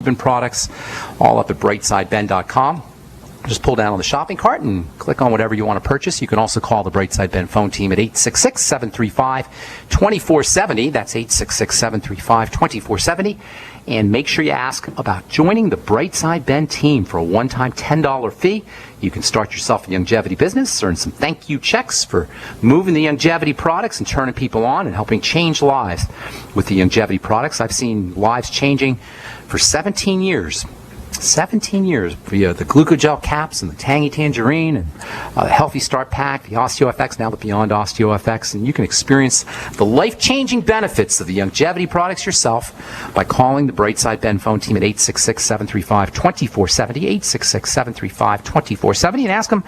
products, all up at brightsideben.com. Just pull down on the shopping cart and click on whatever you want to purchase. You can also call the Brightside Ben phone team at 866-735-2470. That's 866-735-2470. And make sure you ask about joining the Brightside Ben team for a one-time $10 fee. You can start yourself a longevity business, earn some thank you checks for moving the longevity products and turning people on and helping change lives with the longevity products. I've seen lives changing for 17 years. 17 years via the glucogel caps and the tangy tangerine and the Healthy Start Pack, the OsteoFX, now the Beyond OsteoFX, and you can experience the life-changing benefits of the longevity products yourself by calling the Brightside Ben phone team at 866-735-2470, 866-735-2470, and ask them,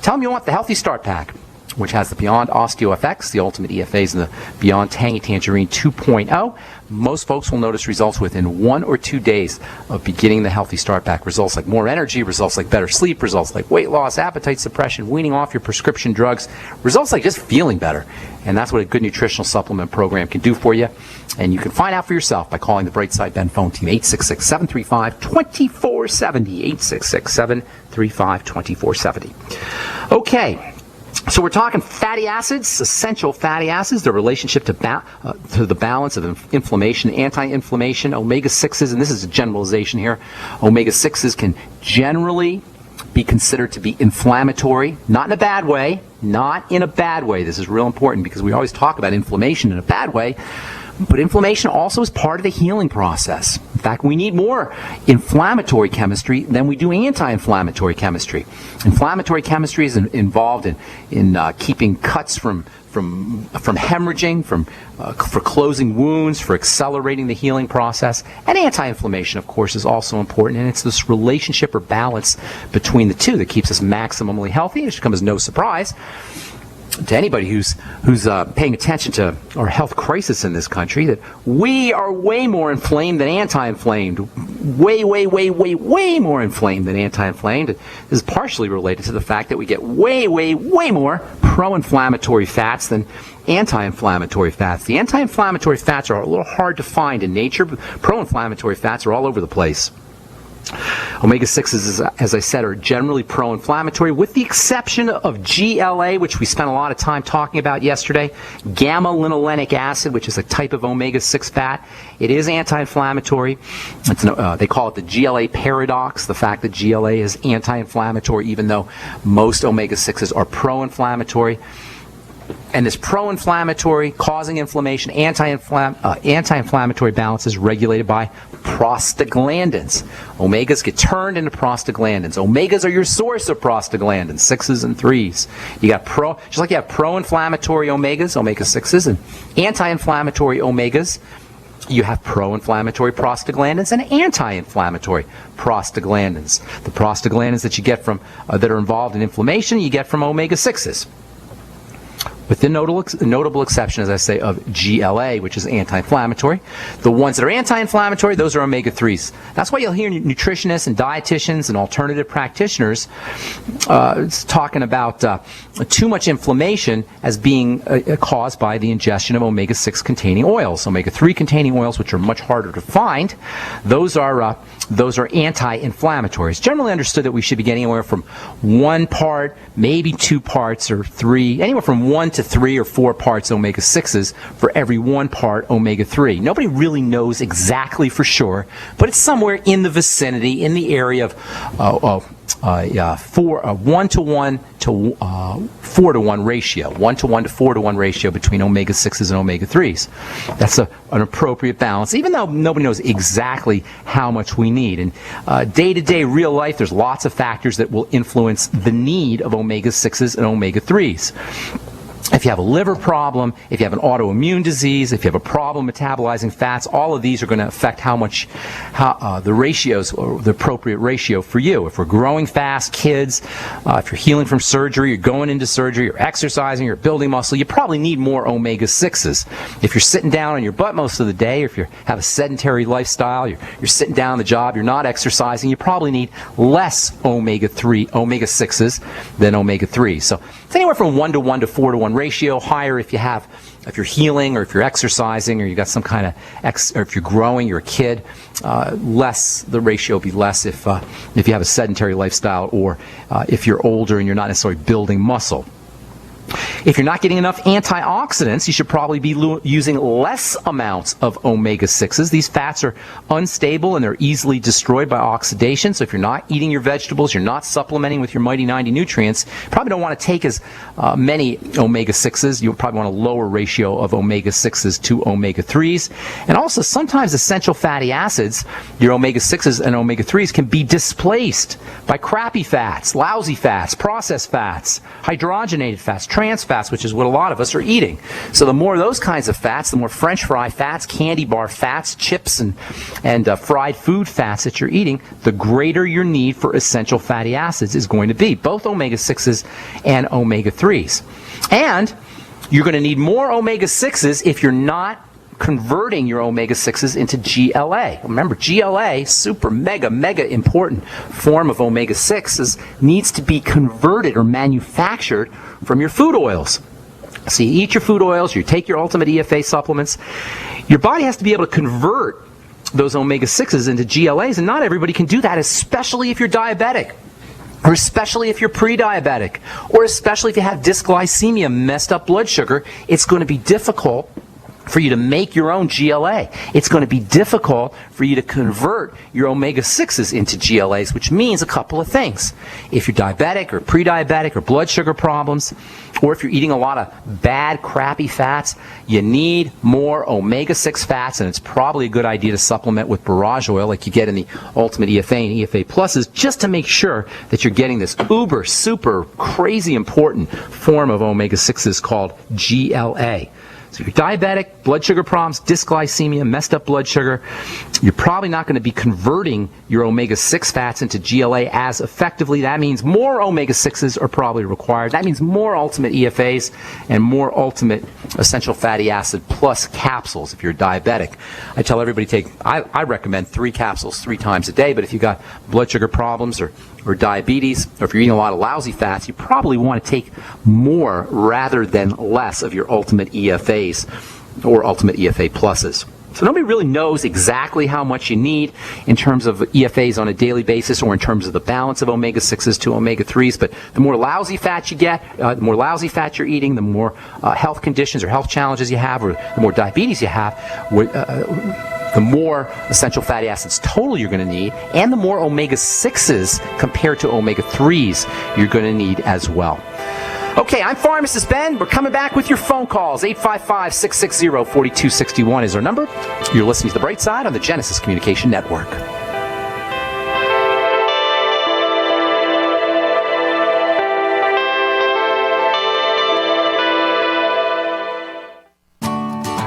tell them you want the Healthy Start Pack, which has the Beyond OsteoFX, the Ultimate EFAs, and the Beyond Tangy Tangerine 2.0. Most folks will notice results within 1 or 2 days of beginning the Healthy Start Pack. Results like more energy, results like better sleep, results like weight loss, appetite suppression, weaning off your prescription drugs, results like just feeling better. And that's what a good nutritional supplement program can do for you. And you can find out for yourself by calling the Brightside Ben phone team, 866-735-2470, 866-735-2470. Okay. So we're talking fatty acids, essential fatty acids, their relationship to the balance of inflammation, anti-inflammation, omega-6s, and this is a generalization here. Omega-6s can generally be considered to be inflammatory, not in a bad way, not in a bad way. This is real important because we always talk about inflammation in a bad way. But inflammation also is part of the healing process. In fact, we need more inflammatory chemistry than we do anti-inflammatory chemistry. Inflammatory chemistry is involved in keeping cuts from hemorrhaging, for closing wounds, for accelerating the healing process. And anti-inflammation, of course, is also important. And it's this relationship or balance between the two that keeps us maximally healthy. It should come as no surprise to anybody who's paying attention to our health crisis in this country, that we are way more inflamed than anti-inflamed. Way more inflamed than anti-inflamed. This is partially related to the fact that we get way more pro-inflammatory fats than anti-inflammatory fats. The anti-inflammatory fats are a little hard to find in nature, but pro-inflammatory fats are all over the place. Omega-6s, as I said, are generally pro-inflammatory, with the exception of GLA, which we spent a lot of time talking about yesterday. Gamma-linolenic acid, which is a type of omega-6 fat. It is anti-inflammatory. They call it the GLA paradox, the fact that GLA is anti-inflammatory, even though most omega-6s are pro-inflammatory. And this pro-inflammatory, causing inflammation, anti-inflammatory balance is regulated by prostaglandins. Omegas get turned into prostaglandins. Omegas are your source of prostaglandins, 6s and 3s. You got just like you have pro-inflammatory omegas, omega-6s, and anti-inflammatory omegas, you have pro-inflammatory prostaglandins and anti-inflammatory prostaglandins. The prostaglandins that you get from that are involved in inflammation, you get from omega-6s. With the notable exception, as I say, of GLA, which is anti-inflammatory. The ones that are anti-inflammatory, those are omega-3s. That's why you'll hear nutritionists and dietitians and alternative practitioners talking about too much inflammation as being caused by the ingestion of omega-6 containing oils. Omega-3 containing oils, which are much harder to find, those are anti-inflammatory. It's generally understood that we should be getting anywhere from 1 part, maybe 2 parts, or 3, anywhere from 1 to 3 or 4 parts omega-6s for every 1 part omega-3. Nobody really knows exactly for sure, but it's somewhere in the vicinity, in the area of 1 to 1 to 4 to 1 ratio, 1 to 1 to 4 to 1 ratio between omega-6s and omega-3s. That's an appropriate balance, even though nobody knows exactly how much we need. And day-to-day real life, there's lots of factors that will influence the need of omega-6s and omega-3s. If you have a liver problem, if you have an autoimmune disease, if you have a problem metabolizing fats, all of these are going to affect the ratios, or the appropriate ratio for you. If we're growing fast, kids, if you're healing from surgery, you're going into surgery, you're exercising, you're building muscle, you probably need more omega-6s. If you're sitting down on your butt most of the day, or if you have a sedentary lifestyle, you're sitting down on the job, you're not exercising, you probably need less omega-6s than omega-3s. So it's anywhere from 1 to 1 to 4 to 1 1 ratio, higher if you're healing or if you're exercising or you got some kind of or if you're growing, you're a kid. Less, the ratio will be less if you have a sedentary lifestyle or if you're older and you're not necessarily building muscle. If you're not getting enough antioxidants, you should probably be using less amounts of omega-6s. These fats are unstable and they're easily destroyed by oxidation. So if you're not eating your vegetables, you're not supplementing with your Mighty 90 nutrients, you probably don't want to take as many omega-6s. You'll probably want a lower ratio of omega-6s to omega-3s. And also sometimes essential fatty acids, your omega-6s and omega-3s, can be displaced by crappy fats, lousy fats, processed fats, hydrogenated fats, trans fats, which is what a lot of us are eating. So the more of those kinds of fats, the more French fry fats, candy bar fats, chips, and fried food fats that you're eating, the greater your need for essential fatty acids is going to be, both omega-6s and omega-3s. And you're going to need more omega-6s if you're not converting your omega-6s into GLA. Remember, GLA, super mega important form of omega-6s, needs to be converted or manufactured from your food oils. So you eat your food oils, you take your Ultimate EFA supplements, your body has to be able to convert those omega-6s into GLAs, and not everybody can do that, especially if you're diabetic, or especially if you're pre-diabetic, or especially if you have dysglycemia, messed up blood sugar. It's going to be difficult for you to make your own GLA. It's going to be difficult for you to convert your omega-6s into GLAs, which means a couple of things. If you're diabetic or pre-diabetic or blood sugar problems, or if you're eating a lot of bad, crappy fats, you need more omega-6 fats, and it's probably a good idea to supplement with borage oil like you get in the Ultimate EFA and EFA Pluses, just to make sure that you're getting this uber, super, crazy important form of omega-6s called GLA. So if you're diabetic, blood sugar problems, dysglycemia, messed up blood sugar, you're probably not going to be converting your omega-6 fats into GLA as effectively. That means more omega-6s are probably required. That means more Ultimate EFAs and more Ultimate Essential Fatty Acid Plus capsules if you're diabetic. I tell everybody I recommend 3 capsules 3 times a day, but if you've got blood sugar problems or diabetes, or if you're eating a lot of lousy fats, you probably want to take more rather than less of your Ultimate EFAs or Ultimate EFA Pluses. So nobody really knows exactly how much you need in terms of EFAs on a daily basis or in terms of the balance of omega-6s to omega-3s, but the more lousy fat you get, the more lousy fat you're eating, the more health conditions or health challenges you have, or the more diabetes you have, the more essential fatty acids total you're going to need, and the more omega-6s compared to omega-3s you're going to need as well. Okay, I'm Pharmacist Ben. We're coming back with your phone calls. 855-660-4261 is our number. You're listening to The Bright Side on the Genesis Communication Network.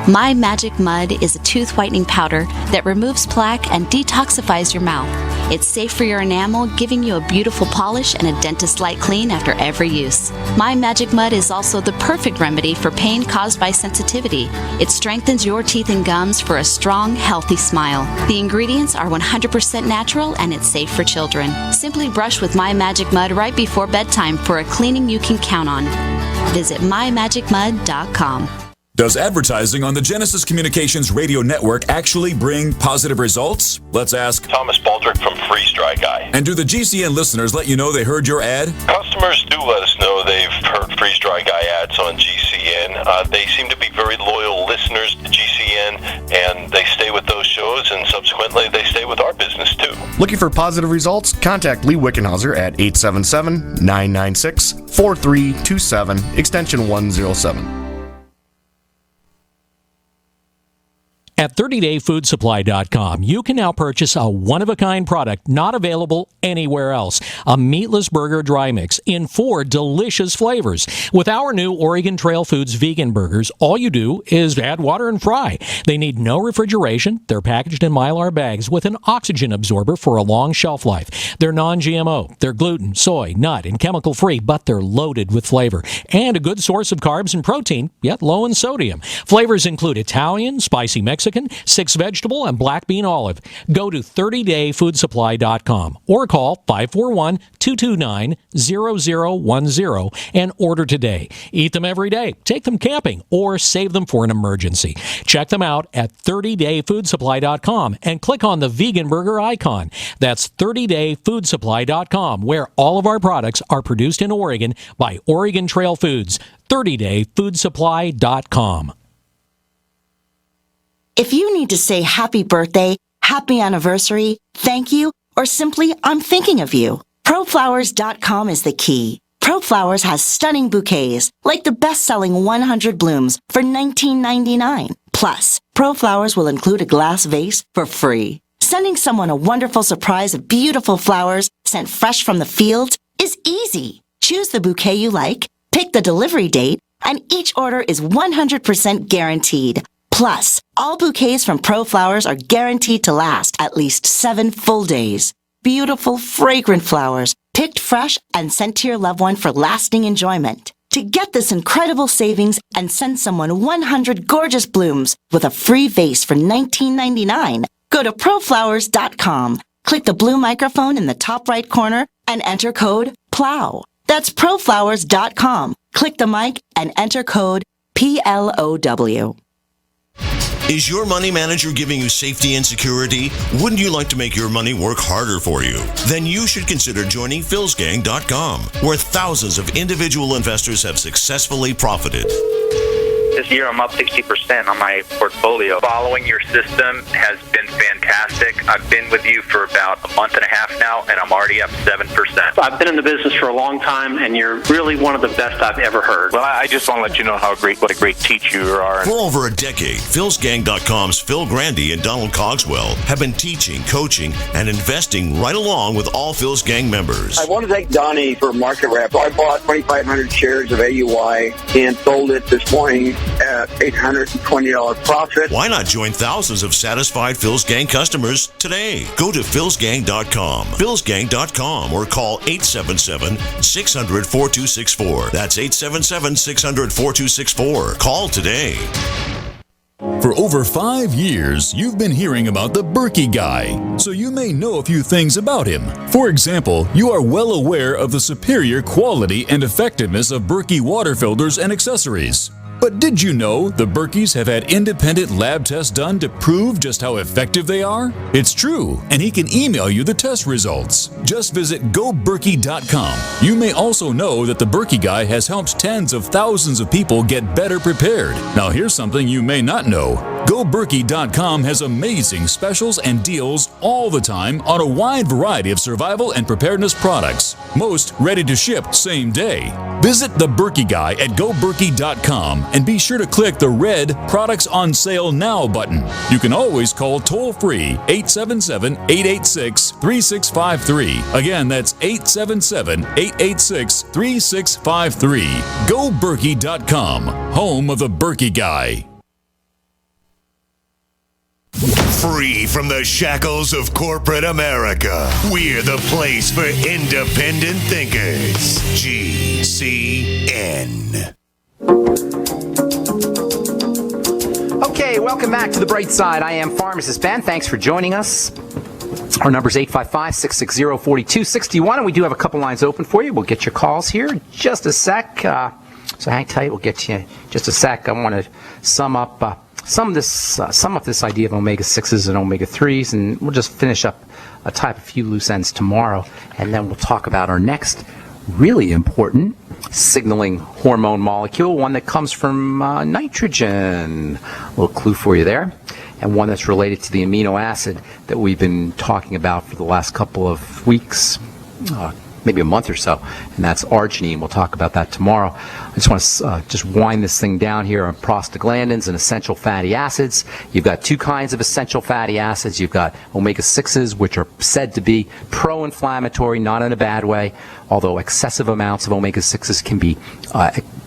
My Magic Mud is a tooth whitening powder that removes plaque and detoxifies your mouth. It's safe for your enamel, giving you a beautiful polish and a dentist-like clean after every use. My Magic Mud is also the perfect remedy for pain caused by sensitivity. It strengthens your teeth and gums for a strong, healthy smile. The ingredients are 100% natural and it's safe for children. Simply brush with My Magic Mud right before bedtime for a cleaning you can count on. Visit mymagicmud.com. Does advertising on the Genesis Communications radio network actually bring positive results? Let's ask Thomas Baldrick from Freeze Dry Guy. And do the GCN listeners let you know they heard your ad? Customers do let us know they've heard Freeze Dry Guy ads on GCN. They seem to be very loyal listeners to GCN, and they stay with those shows, and subsequently they stay with our business too. Looking for positive results? Contact Lee Wickenhauser at 877-996-4327, extension 107. At 30dayfoodsupply.com, you can now purchase a one-of-a-kind product not available anywhere else. A meatless burger dry mix in 4 delicious flavors. With our new Oregon Trail Foods vegan burgers, all you do is add water and fry. They need no refrigeration. They're packaged in Mylar bags with an oxygen absorber for a long shelf life. They're non-GMO. They're gluten, soy, nut, and chemical-free, but they're loaded with flavor. And a good source of carbs and protein, yet low in sodium. Flavors include Italian, spicy Mexican, Mexican, 6 vegetable, and black bean olive. Go to 30dayfoodsupply.com or call 541-229-0010 and order today. Eat them every day, take them camping, or save them for an emergency. Check them out at 30dayfoodsupply.com and click on the vegan burger icon. That's 30dayfoodsupply.com, where all of our products are produced in Oregon by Oregon Trail Foods. 30dayfoodsupply.com. If you need to say happy birthday, happy anniversary, thank you, or simply I'm thinking of you, ProFlowers.com is the key. ProFlowers has stunning bouquets, like the best-selling 100 blooms for $19.99. Plus, ProFlowers will include a glass vase for free. Sending someone a wonderful surprise of beautiful flowers sent fresh from the fields is easy. Choose the bouquet you like, pick the delivery date, and each order is 100% guaranteed. Plus, all bouquets from ProFlowers are guaranteed to last at least 7 full days. Beautiful, fragrant flowers, picked fresh and sent to your loved one for lasting enjoyment. To get this incredible savings and send someone 100 gorgeous blooms with a free vase for $19.99, go to ProFlowers.com. Click the blue microphone in the top right corner and enter code PLOW. That's ProFlowers.com. Click the mic and enter code PLOW. Is your money manager giving you safety and security? Wouldn't you like to make your money work harder for you? Then you should consider joining philsgang.com, where thousands of individual investors have successfully profited. This year, I'm up 60% on my portfolio. Following your system has been fantastic. I've been with you for about a month and a half now, and I'm already up 7%. I've been in the business for a long time, and you're really one of the best I've ever heard. Well, I just want to let you know what a great teacher you are. For over a decade, philsgang.com's Phil Grandy and Donald Cogswell have been teaching, coaching, and investing right along with all Phil's Gang members. I want to thank Donnie for market rep. I bought 2,500 shares of AUI and sold it this morning at $820 profit. Why not join thousands of satisfied Phil's Gang customers today? Go to philsgang.com, philsgang.com, or call 877-600-4264. That's 877-600-4264. Call today. For over 5 years, you've been hearing about the Berkey Guy, so you may know a few things about him. For example, you are well aware of the superior quality and effectiveness of Berkey water filters and accessories. But did you know the Berkeys have had independent lab tests done to prove just how effective they are? It's true, and he can email you the test results. Just visit goberkey.com. You may also know that the Berkey Guy has helped tens of thousands of people get better prepared. Now here's something you may not know. GoBerkey.com has amazing specials and deals all the time on a wide variety of survival and preparedness products, most ready to ship same day. Visit the Berkey Guy at GoBerkey.com and be sure to click the red Products on Sale Now button. You can always call toll-free 877-886-3653. Again, that's 877-886-3653. GoBerkey.com, home of the Berkey Guy. Free from the shackles of corporate America, we're the place for independent thinkers. GCN. Okay, welcome back to The Bright Side. I am Pharmacist Ben. Thanks for joining us. Our number is 855-660-4261, and we do have a couple lines open for you. We'll get your calls here in just a sec. So hang tight. We'll get to you in just a sec. I want to sum up this idea of omega-6s and omega-3s, and we'll just finish up, tie up a few loose ends tomorrow, and then we'll talk about our next really important signaling hormone molecule, one that comes from nitrogen. A little clue for you there. And one that's related to the amino acid that we've been talking about for the last couple of weeks, maybe a month or so, and that's arginine. We'll talk about that tomorrow. I just want to just wind this thing down here on prostaglandins and essential fatty acids. You've got two kinds of essential fatty acids. You've got omega-6s, which are said to be pro-inflammatory, not in a bad way, although excessive amounts of omega-6s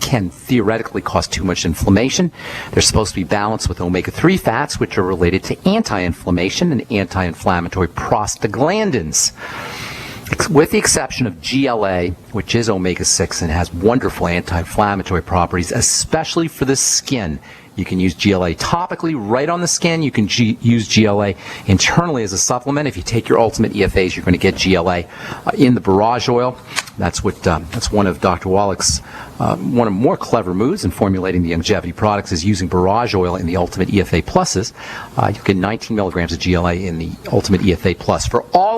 can theoretically cause too much inflammation. They're supposed to be balanced with omega-3 fats, which are related to anti-inflammation and anti-inflammatory prostaglandins. with the exception of GLA, which is omega-6 and has wonderful anti-inflammatory properties, especially for the skin. You can use GLA topically right on the skin. You can use GLA internally as a supplement. If you take your Ultimate EFAs, you're going to get GLA in the barrage oil. That's one of Dr. Wallach's one of more clever moves in formulating the longevity products is using barrage oil in the Ultimate EFA Pluses. You get 19 milligrams of GLA in the Ultimate EFA Plus. For all